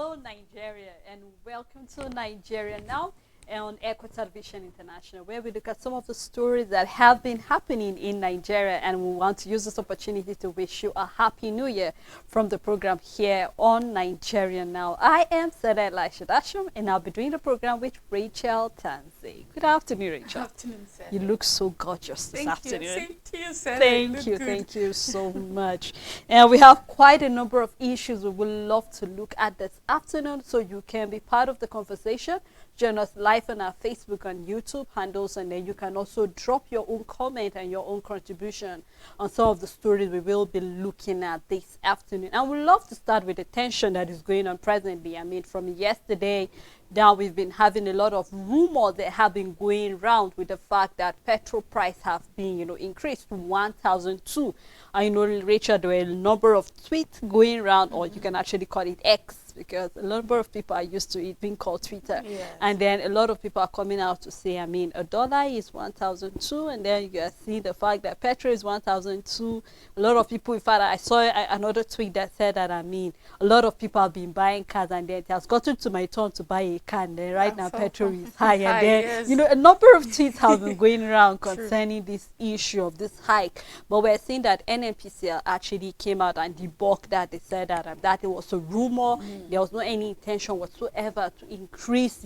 Hello, Nigeria, and welcome to Nigeria Now on Echo Television International, where we look at some of the stories that have been happening in Nigeria, and we want to use this opportunity to wish you a happy new year from the program here on Nigeria Now. I am Sarah Elisha Dasham, and I'll be doing the program with Rachel Tanzi. Good afternoon, Rachel. Good afternoon, Sarah. You look so gorgeous this afternoon. Same to you, Sarah. Thank you so much. And we have quite a number of issues we would love to look at this afternoon, so you can be part of the conversation. Join us live on our Facebook and YouTube handles, and then you can also drop your own comment and your own contribution on some of the stories we will be looking at this afternoon. And we'd love to start with the tension that is going on presently. I mean, from yesterday down, we've been having a lot of rumors that have been going around with the fact that petrol price have been, increased to 1,002. I know, Rachel, there were a number of tweets going around, or you can actually call it X, because a number of people are used to it being called Twitter. Yes. And then a lot of people are coming out to say, I mean, a dollar is 1,002, and then you are seeing the fact that petrol is 1,002. A lot of people, in fact, I saw another tweet that said that, I mean, a lot of people have been buying cars, and then it has gotten to my turn to buy a car, and then right now petrol is high. And then, yes. a number of tweets have been going around concerning this issue of this hike. But we're seeing that NNPCL actually came out and debunked that. They said that it was a rumor. There was no any intention whatsoever to increase,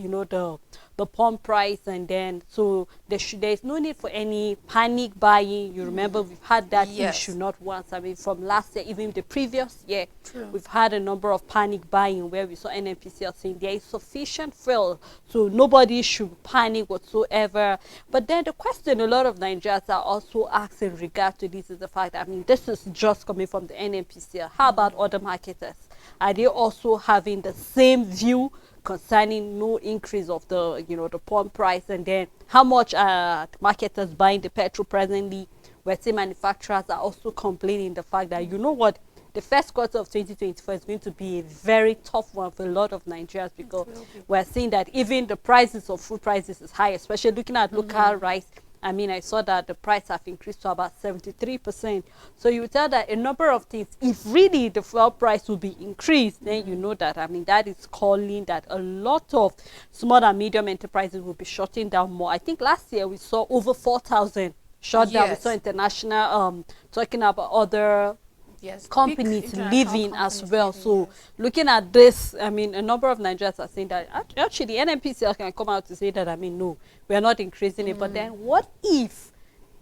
the pump price, and then so there's no need for any panic buying. You remember we've had that issue not once. I mean, from last year, even the previous year, we've had a number of panic buying where we saw NNPCL saying there is sufficient fuel, so nobody should panic whatsoever. But then the question a lot of Nigerians are also asking in regard to this is the fact that, I mean, this is just coming from the NNPCL. How about other marketers? Are they also having the same view concerning no increase of the, the pump price? And then how much are marketers buying the petrol presently? We're seeing manufacturers are also complaining the fact that, the first quarter of 2024 is going to be a very tough one for a lot of Nigerians, because we're seeing that even the prices of food prices is high, especially looking at local rice. I mean, I saw that the price have increased to about 73%. So you tell that a number of things, if really the fuel price will be increased, then you know that, I mean, that is calling that a lot of small and medium enterprises will be shutting down more. I think last year we saw over 4,000 shut down. We saw international, talking about other companies leaving as well. So looking at this, I mean, a number of Nigerians are saying that actually NNPCL can come out to say that, I mean, no, we are not increasing it. But then what if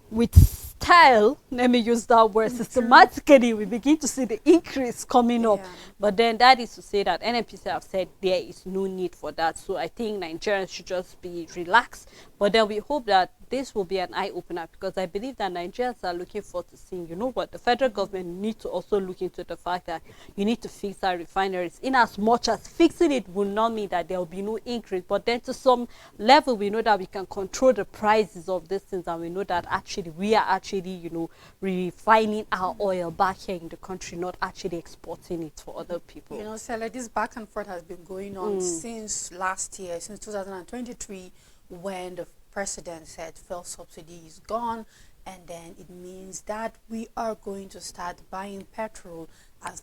with style, let me use that word, systematically we begin to see the increase coming up? But then that is to say that NNPCL have said there is no need for that. So I think Nigerians should just be relaxed. But then we hope that this will be an eye-opener, because I believe that Nigerians are looking forward to seeing, the federal government need to also look into the fact that you need to fix our refineries. In as much as fixing it will not mean that there will be no increase, but then to some level we know that we can control the prices of these things, and we know that actually we are actually, refining our oil back here in the country, not actually exporting it for other people. Sarah, this back and forth has been going on since last year, since 2023, when the president said fuel subsidy is gone, and then it means that we are going to start buying petrol at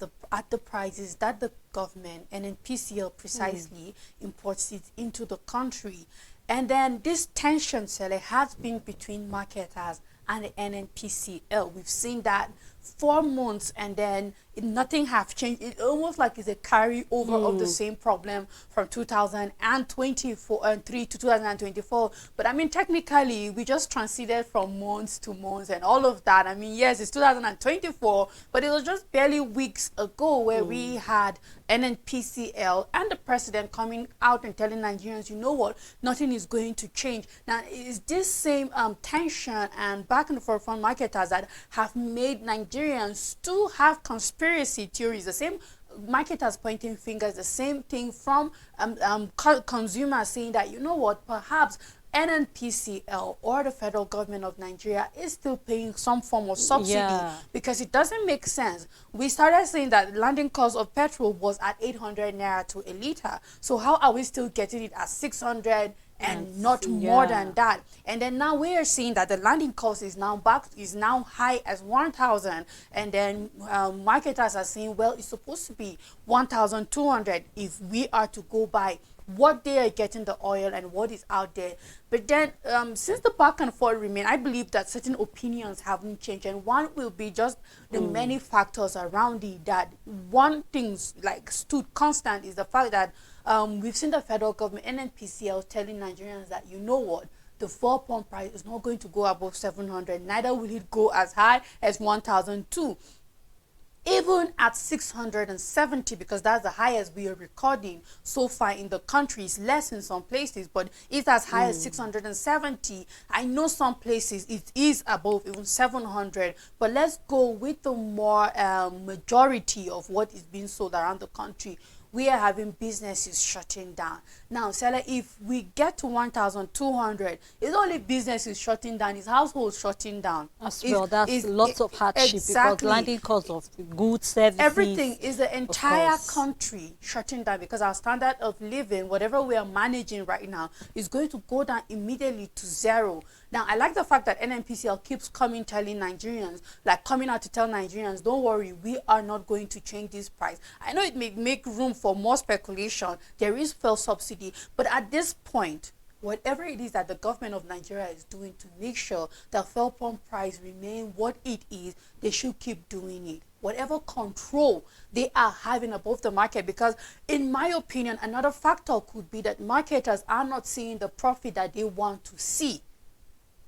the prices that the government, NNPCL precisely, imports it into the country. And then this tension, Sele, has been between marketers and the NNPCL. We've seen that 4 months, and then nothing have changed. It almost like it's a carryover of the same problem from 2023 to 2024. But I mean, technically, we just transited from months to months and all of that. I mean, yes, it's 2024, but it was just barely weeks ago where we had NNPCL and the president coming out and telling Nigerians, you know what, nothing is going to change. Now, it's this same tension and back and forth from marketers that have made Nigerians to have conspiracy theories. The same marketers pointing fingers, the same thing from consumers saying that, you know what, perhaps NNPCL or the federal government of Nigeria is still paying some form of subsidy, because it doesn't make sense. We started saying that landing cost of petrol was at 800 naira to a liter. So how are we still getting it at 600 and not more than that. And then now we are seeing that the landing cost is now high as 1,000, and then marketers are saying, well, it's supposed to be 1,200 if we are to go by what they are getting the oil and what is out there. But then since the back and forth remain, I believe that certain opinions haven't changed, and one will be just the many factors around it. That one thing's like stood constant is the fact that we've seen the federal government, NNPCL, telling Nigerians that, you know what, the fuel pump price is not going to go above 700, neither will it go as high as 1,002. Even at 670, because that's the highest we are recording so far in the country. It's less in some places, but it's as high as 670. I know some places it is above even 700, but let's go with the more majority of what is being sold around the country. We are having businesses shutting down. Now, Sela, if we get to 1,200, it's only businesses shutting down, it's households shutting down. As well, that's lots of hardship, exactly. Because landing cost of goods, services. Everything is the entire country shutting down, because our standard of living, whatever we are managing right now, is going to go down immediately to zero. Now, I like the fact that NNPCL keeps coming out to tell Nigerians, don't worry, we are not going to change this price. I know it may make room for more speculation. There is fuel subsidy, but at this point, whatever it is that the government of Nigeria is doing to make sure that fuel pump price remain what it is, they should keep doing it. Whatever control they are having above the market, because in my opinion, another factor could be that marketers are not seeing the profit that they want to see.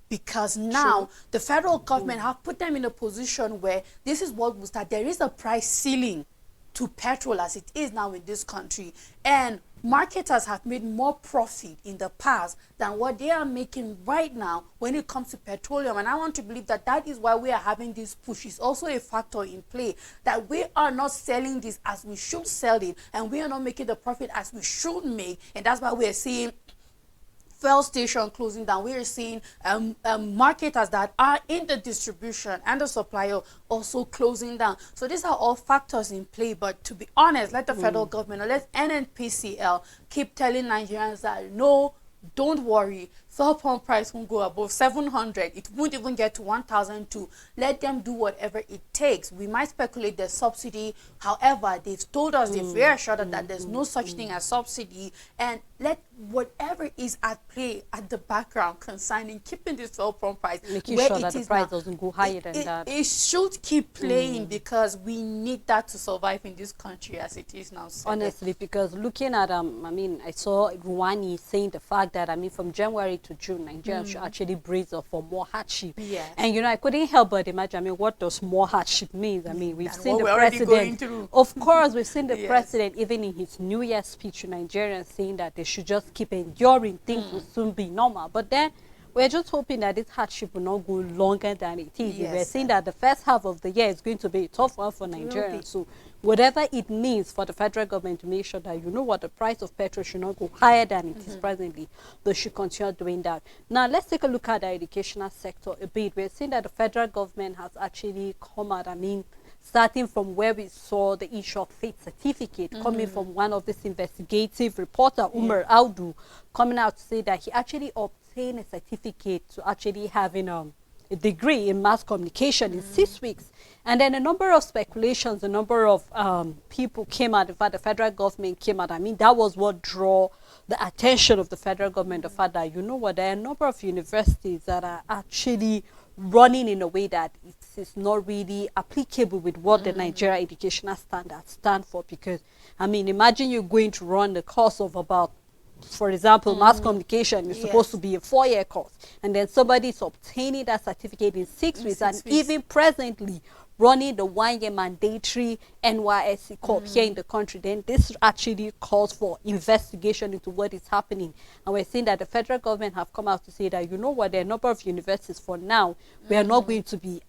Because now the federal government have put them in a position where this is what will start. There is a price ceiling to petrol as it is now in this country, and marketers have made more profit in the past than what they are making right now when it comes to petroleum. And I want to believe that that is why we are having this push. It's also a factor in play that we are not selling this as we should sell it, and we are not making the profit as we should make, and that's why we are seeing fuel station closing down. We are seeing marketers that are in the distribution and the supplier also closing down. So these are all factors in play. But to be honest, let the federal government, or let NNPCL keep telling Nigerians that no, don't worry, fuel pump price won't go above 700. It won't even get to 1,002. Let them do whatever it takes. We might speculate the subsidy. However, they've told us, they've reassured that there's no such thing as subsidy. And let whatever is at play at the background concerning keeping this fuel pump price making where sure it that the is price now, doesn't go higher than that. It should keep playing, because we need that to survive in this country as it is now. Honestly, because looking at I mean, I saw Rwani saying the fact that, I mean, from January to June, Nigeria should actually brace up for more hardship. Yes. And you know, I couldn't help but imagine, I mean, what does more hardship mean? I mean, we've seen the president. Of course, we've seen the president even in his New Year's speech to Nigerians saying that they should just keep enduring, things will soon be normal. But then we're just hoping that this hardship will not go longer than it is. Yes. We're seeing that the first half of the year is going to be a tough one for Nigerians. So whatever it means for the federal government to make sure that, you know what, the price of petrol should not go higher than it is presently, they should continue doing that. Now, let's take a look at the educational sector a bit. We're seeing that the federal government has actually come out, I mean, starting from where we saw the issue of faith certificate coming from one of this investigative reporter, Umar Audu, coming out to say that he actually obtained a certificate to actually having a degree in mass communication in 6 weeks. And then a number of speculations, a number of people came out. In fact, the federal government came out. I mean, that was what drew the attention of the federal government, the fact that, you know what, there are a number of universities that are actually running in a way that it is not really applicable with what the Nigeria educational standards stand for. Because, I mean, imagine you're going to run the course of about, for example, mass communication is supposed to be a 4-year course, and then somebody is obtaining that certificate in 6 weeks, and even presently running the 1-year mandatory NYSC Corp here in the country. Then this actually calls for investigation into what is happening. And we're seeing that the federal government have come out to say that, you know what, there are a number of universities for now, we are not going to be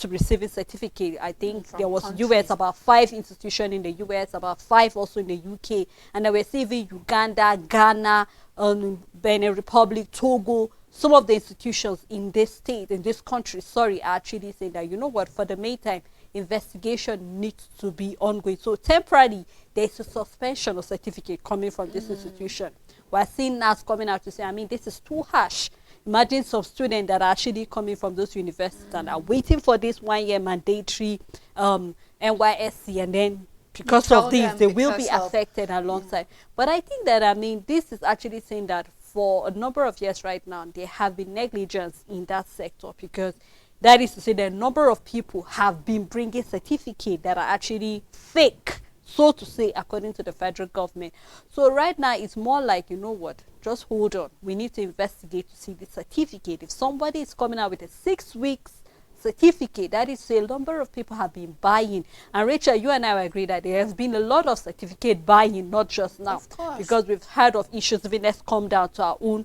receiving certificate. I think there was US, about 5 institutions in the US, about 5 also in the UK, and then we're seeing Uganda, Ghana, Benin Republic, Togo. Some of the institutions in this state, in this country, are actually saying that, you know what, for the meantime, investigation needs to be ongoing. So temporarily, there's a suspension of certificate coming from this institution. We're seeing NAS coming out to say, I mean, this is too harsh. Imagine some students that are actually coming from those universities and are waiting for this 1 year mandatory NYSC, and then because of this, they will be affected alongside. But I think that, I mean, this is actually saying that for a number of years right now, there have been negligence in that sector, because that is to say the number of people have been bringing certificates that are actually fake, so to say, according to the federal government. So right now, it's more like, you know what, just hold on. We need to investigate to see the certificate. If somebody is coming out with a 6 weeks certificate, that is to say a number of people have been buying. And Rachel, you and I agree that there has been a lot of certificate buying, not just now. Of course. Because we've heard of issues, even let's come down to our own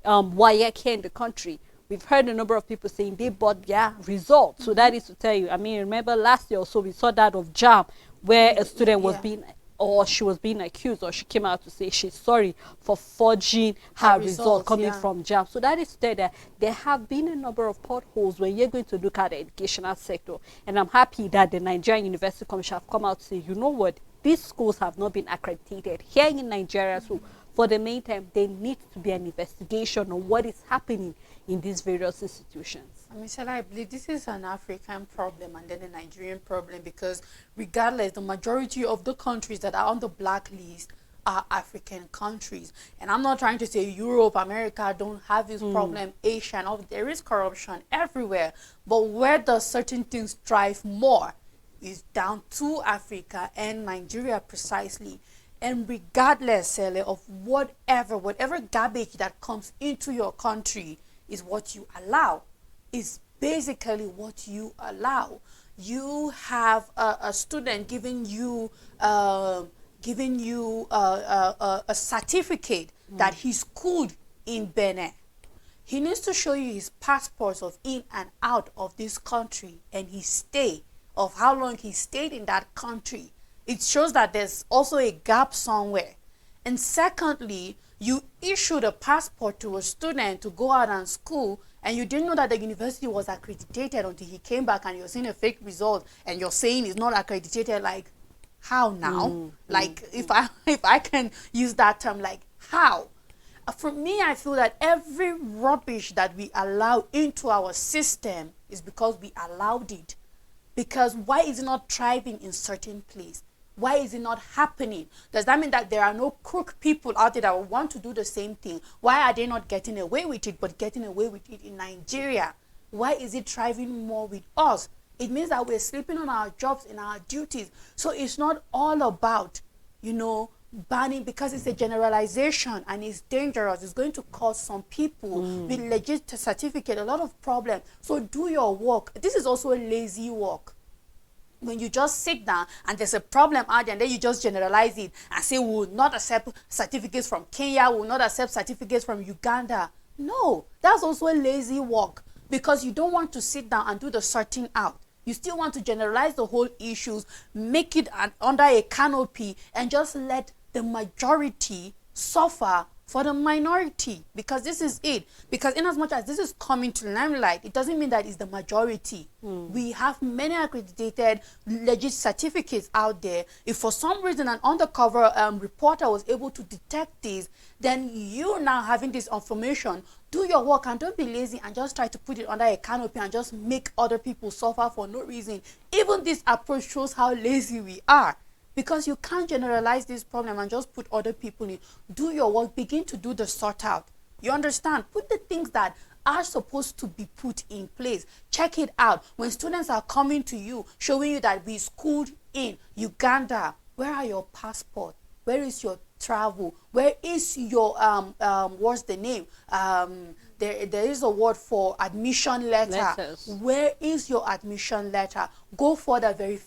WAEC here in the country. We've heard a number of people saying they bought their results. So that is to tell you, I mean, remember last year or so, we saw that of JAM, where a student was being, or she was being accused, or she came out to say she's sorry for forging her result coming from JAM. So that is to tell you that there have been a number of potholes when you're going to look at the educational sector. And I'm happy that the Nigerian University Commission have come out to say, you know what, these schools have not been accredited here in Nigeria. So for the meantime, there needs to be an investigation on what is happening in these various institutions. I mean, I believe this is an African problem and then a Nigerian problem, because regardless, the majority of the countries that are on the blacklist are African countries. And I'm not trying to say Europe, America don't have this problem, Asia, and all. There is corruption everywhere. But where does certain things thrive more is down to Africa and Nigeria precisely. And regardless, Sele, of whatever garbage that comes into your country is what you allow. Is basically what you allow. You have a student giving you a certificate that he schooled in Benin. He needs to show you his passports of in and out of this country and his stay, of how long he stayed in that country. It shows that there's also a gap somewhere. And secondly, you issued a passport to a student to go out and school, and you didn't know that the university was accredited until he came back and you're seeing a fake result and you're saying it's not accredited. Like, how now? If I can use that term, like, how? For me, I feel that every rubbish that we allow into our system is because we allowed it. Because why is it not thriving in certain place? Why is it not happening? Does that mean that there are no crook people out there that will want to do the same thing? Why are they not getting away with it, but getting away with it in Nigeria? Why is it thriving more with us? It means that we're sleeping on our jobs and our duties. So it's not all about, banning, because it's a generalization and it's dangerous. It's going to cause some people with legit certificate a lot of problems. So do your work. This is also a lazy work. When you just sit down and there's a problem out there and then you just generalize it and say, we will not accept certificates from Kenya, we will not accept certificates from Uganda. No, that's also a lazy work, because you don't want to sit down and do the sorting out. You still want to generalize the whole issues, make it under a canopy, and just let the majority suffer for the minority, because this is it. Because in as much as this is coming to limelight, it doesn't mean that it's the majority. We have many accredited legit certificates out there. If for some reason an undercover reporter was able to detect this, then you now having this information, do your work and don't be lazy and just try to put it under a canopy and just make other people suffer for no reason. Even this approach shows how lazy we are. Because you can't generalize this problem and just put other people in. Do your work. Begin to do the sort out. You understand? Put the things that are supposed to be put in place. Check it out. When students are coming to you, showing you that we schooled in Uganda, where are your passport? Where is your travel? Where is your, what's the name? There is a word for admission letters. Where is your admission letter? Go for the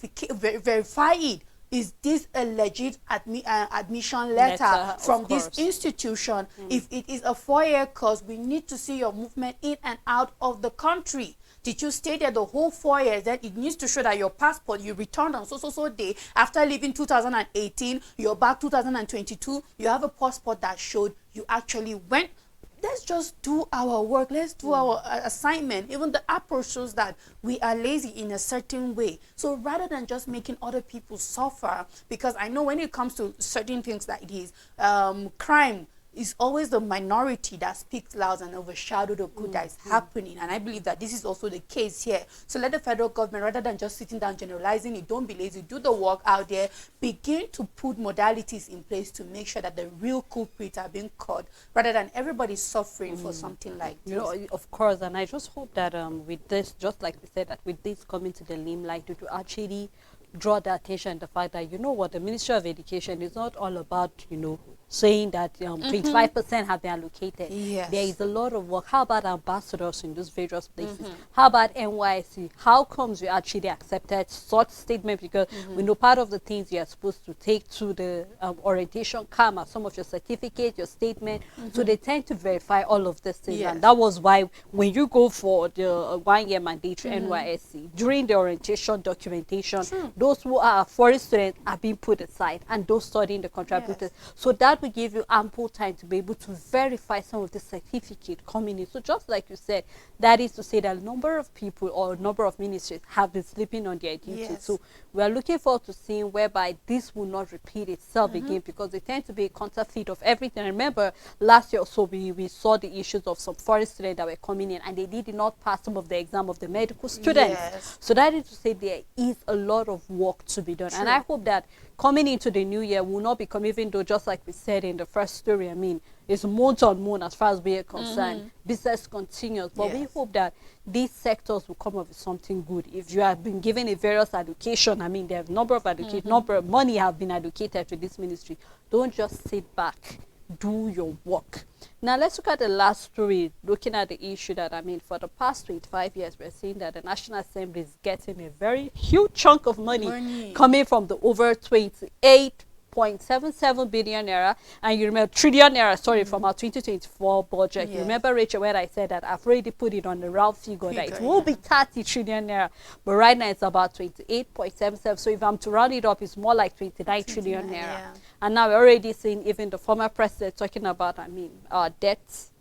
verify it. Is this a legit admission letter from this institution? If it is a 4-year course, we need to see your movement in and out of the country. Did you stay there the whole 4 years? Then it needs to show that your passport, you returned on so day. After leaving 2018, you're back 2022. You have a passport that showed you actually went. Let's just do our work. Let's do our assignment. Even the approach shows that we are lazy in a certain way. So rather than just making other people suffer, because I know when it comes to certain things like this, crime it's always the minority that speaks loud and overshadow the good that is happening. And I believe that this is also the case here. So let the federal government, rather than just sitting down generalizing it, don't be lazy, do the work out there, begin to put modalities in place to make sure that the real culprits are being caught, rather than everybody suffering for something like this. You know, of course, and I just hope that with this, just like we said, that with this coming to the limelight, it will actually draw the attention the fact that, you know what, the Ministry of Education is not all about, you know, saying that 25% have been allocated. Yes. There is a lot of work. How about ambassadors in those various places? How about NYSC? How comes you actually accepted such statement? Because we know part of the things you are supposed to take to the orientation come as some of your certificate, your statement. So they tend to verify all of these things. Yes. And that was why when you go for the 1 year mandatory NYSC, during the orientation documentation, those who are foreign students are being put aside, and those studying the contributors. So that will give you ample time to be able to verify some of the certificate coming in. So just like you said, that is to say that a number of people or a number of ministries have been sleeping on their duties. Yes. So we are looking forward to seeing whereby this will not repeat itself again, because they tend to be a counterfeit of everything. I remember last year or so we saw the issues of some foreign students that were coming in and they did not pass some of the exam of the medical students. Yes. So that is to say there is a lot of work to be done. And I hope that coming into the new year will not become, even though just like we said in the first story, I mean, it's month on month as far as we are concerned. Business continues. But we Yes. hope that these sectors will come up with something good. If you have been given a various education, I mean, there are a number of number of money have been allocated to this ministry. Don't just sit back. Do your work. Now let's look at the last story, looking at the issue that, I mean, for the past 25 years, we're seeing that the National Assembly is getting a very huge chunk of money coming from the over 28.77 billion naira, and you remember trillion naira, sorry, from our 2024 budget. You Yes. remember, Rachel, when I said that I've already put it on the round figure that it Figure, will be 30 trillion naira, but right now it's about 28.77. So if I'm to round it up, it's more like 29 trillion naira. Yeah. And now we're already seeing even the former president talking about, I mean, our debts.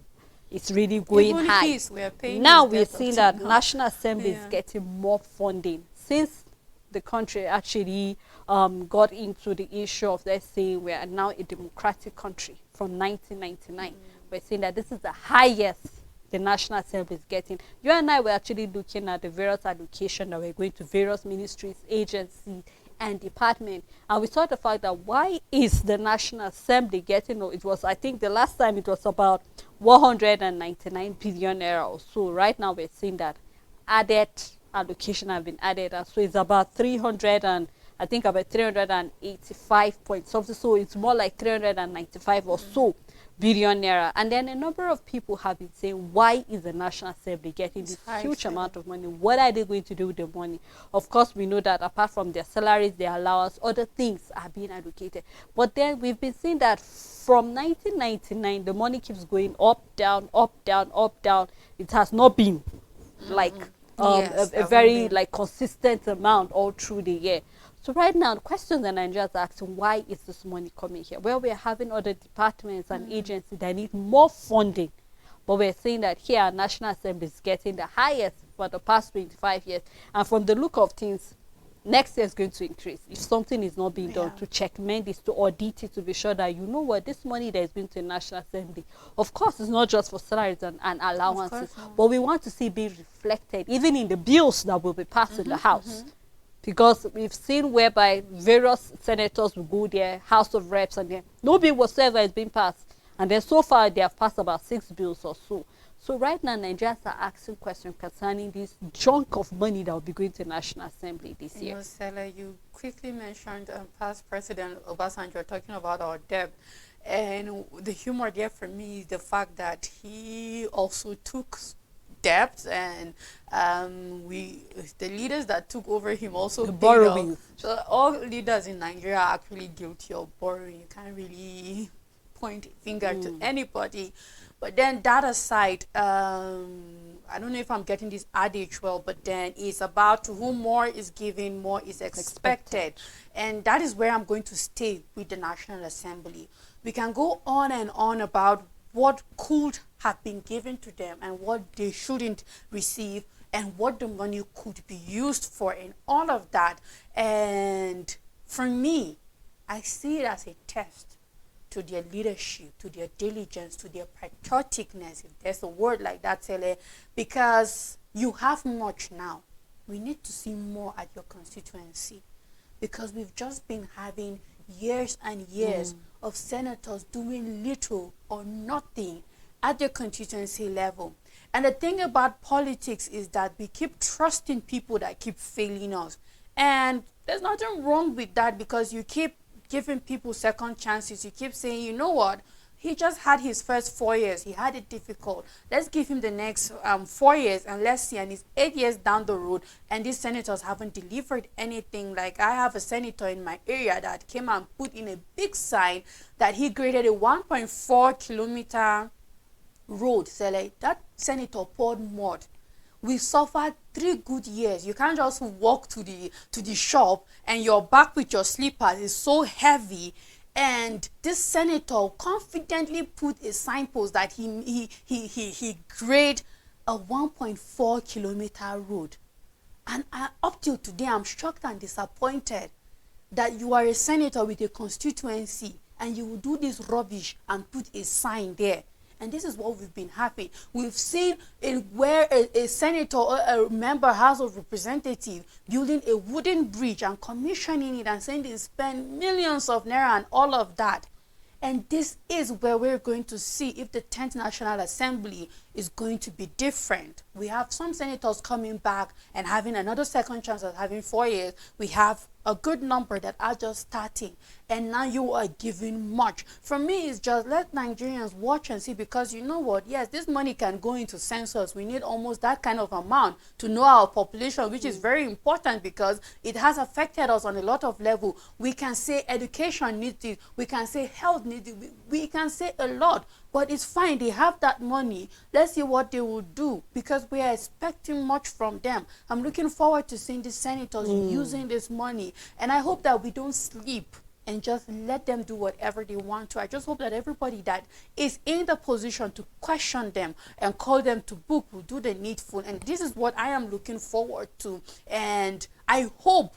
It's really going Even high. his, we are paying Now his we're debt seeing up that to now. National Assembly is Yeah. getting more funding since the country actually got into the issue of, let's say, we are now a democratic country from 1999. We're saying that this is the highest the National Assembly is getting. You and I were actually looking at the various allocation that we're going to various ministries, agencies, and department, and we saw the fact that why is the National Assembly getting, it was, I think the last time it was about 199 billion naira or so. Right now we're seeing that added allocation have been added, and so it's about 300 and I think about 385 point something, so it's more like 395 or so billion naira. And then a number of people have been saying, why is the National Assembly getting this huge amount of money? What are they going to do with the money? Of course, we know that apart from their salaries, their allowance, other things are being allocated. But then we've been seeing that from 1999, the money keeps going up, down, up, down, up, down. It has not been like Yes, a very like consistent amount all through the year. So right now, the questions that Nigerians are asking, why is this money coming here? Well, we're having other departments and agencies that need more funding. But we're saying that here, our National Assembly is getting the highest for the past 25 years. And from the look of things, next year is going to increase. If something is not being done, to checkmate this, to audit it, to be sure that, you know what, this money that is going to the National Assembly, of course, it's not just for salaries and allowances, but we want to see be reflected even in the bills that will be passed in the House. Because we've seen whereby various senators will go there, House of Reps, and then no bill whatsoever is being passed. And then so far they have passed about 6 bills or so. So right now Nigerians are asking questions concerning this chunk of money that will be going to the National Assembly this year. You know, Stella, you quickly mentioned past President Obasanjo talking about our debt. And the humor there for me is the fact that he also took debt, and the leaders that took over him also paid borrowing. off. So all leaders in Nigeria are actually guilty of borrowing. You can't really point a finger to anybody. But then that aside, I don't know if I'm getting this adage well, but then it's about to whom more is given, more is expected. And that is where I'm going to stay with the National Assembly. We can go on and on about what could have been given to them and what they shouldn't receive and what the money could be used for and all of that. And for me, I see it as a test to their leadership, to their diligence, to their patrioticness, if there's a word like that, Tele, because you have much now. We need to see more at your constituency, because we've just been having years and years of senators doing little or nothing at the constituency level. And the thing about politics is that we keep trusting people that keep failing us. And there's nothing wrong with that, because you keep giving people second chances. You keep saying, you know what, he just had his first 4 years. He had it difficult. Let's give him the next 4 years and let's see. And it's 8 years down the road and these senators haven't delivered anything. Like, I have a senator in my area that came and put in a big sign that he graded a 1.4 kilometer road. So like, that senator poured mud. We suffered 3 good years. You can't just walk to the shop and you're back with your slippers. It's so heavy. And this senator confidently put a signpost that he grade a 1.4 kilometer road. And up till today, I'm shocked and disappointed that you are a senator with a constituency and you will do this rubbish and put a sign there. And this is what we've been having. We've seen where a senator or a member, House of Representatives, building a wooden bridge and commissioning it and saying they spend millions of naira and all of that. And this is where we're going to see if the 10th National Assembly is going to be different. We have some senators coming back and having another second chance of having 4 years. We have a good number that are just starting, and now you are giving much. For me, it's just let Nigerians watch and see, because you know what, yes, this money can go into census. We need almost that kind of amount to know our population, which is very important because it has affected us on a lot of level. We can say education needs it, we can say health needs it, we can say a lot. But it's fine, they have that money. Let's see what they will do, because we are expecting much from them. I'm looking forward to seeing the senators using this money. And I hope that we don't sleep and just let them do whatever they want to. I just hope that everybody that is in the position to question them and call them to book will do the needful. And this is what I am looking forward to. And I hope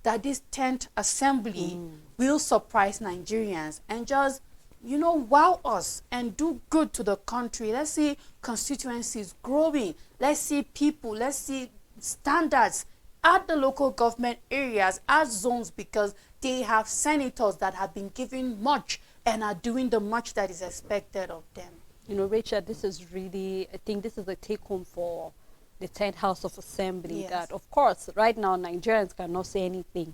that this 10th Assembly will surprise Nigerians and just, you know, wow us and do good to the country. Let's see constituencies growing. Let's see people, let's see standards at the local government areas, at zones, because they have senators that have been given much and are doing the much that is expected of them. You know, Rachel, this is really, I think this is a take home for the 10th House of Assembly. Yes. That, of course, right now, Nigerians cannot say anything.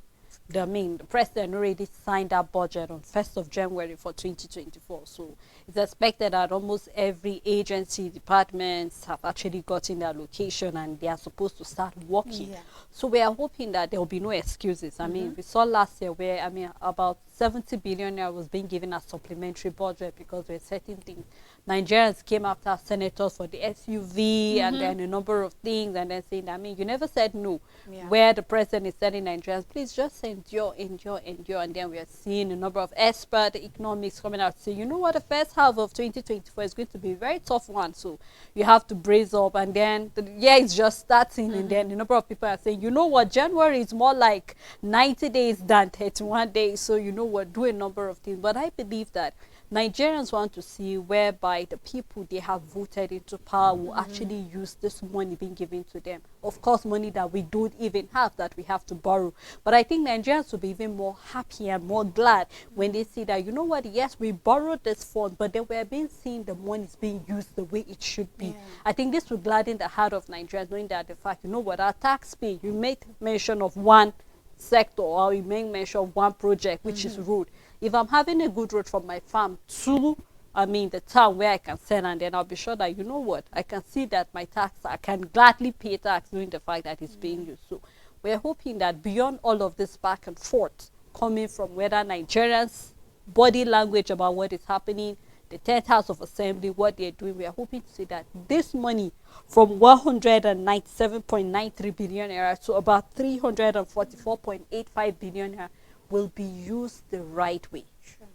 I mean, the president already signed that budget on 1st of January for 2024. So it's expected that almost every agency, departments have actually gotten their allocation and they are supposed to start working. Yeah. So we are hoping that there will be no excuses. I mean, we saw last year where, I mean, about 70 billion naira was being given as supplementary budget because there are certain things. Nigerians came after senators for the SUV and then a number of things, and then saying, I mean, you never said no. Yeah. Where the president is telling Nigerians, please just endure, endure, endure. And then we are seeing a number of expert economics coming out saying, you know what, the first half of 2024 is going to be a very tough one. So you have to brace up. And then the year is just starting. And then a number of people are saying, you know what, January is more like 90 days than 31 days. So you know what, do a number of things. But I believe that Nigerians want to see whereby the people they have voted into power will actually use this money being given to them. Of course, money that we don't even have, that we have to borrow. But I think Nigerians will be even more happy and more glad when they see that, you know what, yes, we borrowed this fund, but then we're being seen the money is being used the way it should be. Yeah. I think this will gladden the heart of Nigerians, knowing that the fact, you know what, our tax pay, you made mention of one sector or you make mention of one project, which is road. If I'm having a good road from my farm to, I mean, the town where I can sell, and then I'll be sure that, you know what, I can see that my tax, I can gladly pay tax knowing the fact that it's being used. So we're hoping that beyond all of this back and forth, coming from whether Nigerians' body language about what is happening, the 10th House of Assembly, what they're doing, we are hoping to see that this money from 197.93 billion naira to about 344.85 billion naira will be used the right way. Sure.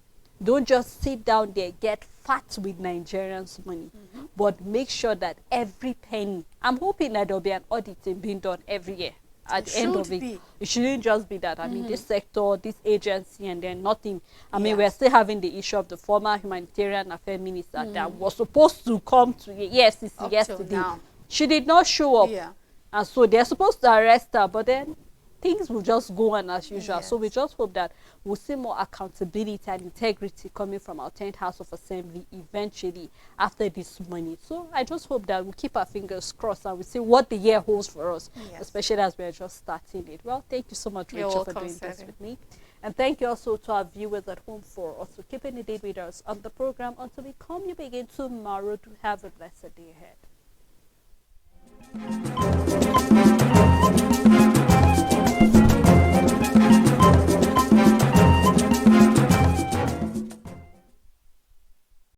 Don't just sit down there, get fat with Nigerians' money, but make sure that every penny, I'm hoping that there'll be an auditing being done every year. at the end of should it. be. It shouldn't just be that. I mean, this sector, this agency, and then nothing. I mean, Yeah. we're still having the issue of the former humanitarian affairs minister that was supposed to come to EFCC Up till yesterday. now. She did not show up. Yeah. And so they're supposed to arrest her, but then things will just go on as usual. So we Yes. just hope that we'll see more accountability and integrity coming from our 10th House of Assembly eventually after this money. So I just hope that we'll keep our fingers crossed and we'll see what the year holds for us, Yes. especially as we're just starting it. Well, thank you so much, You're Rachel, for welcome, doing this Sally. with me. And thank you also to our viewers at home for also keeping the date with us on the program. Until we come you again tomorrow, to have a blessed day ahead.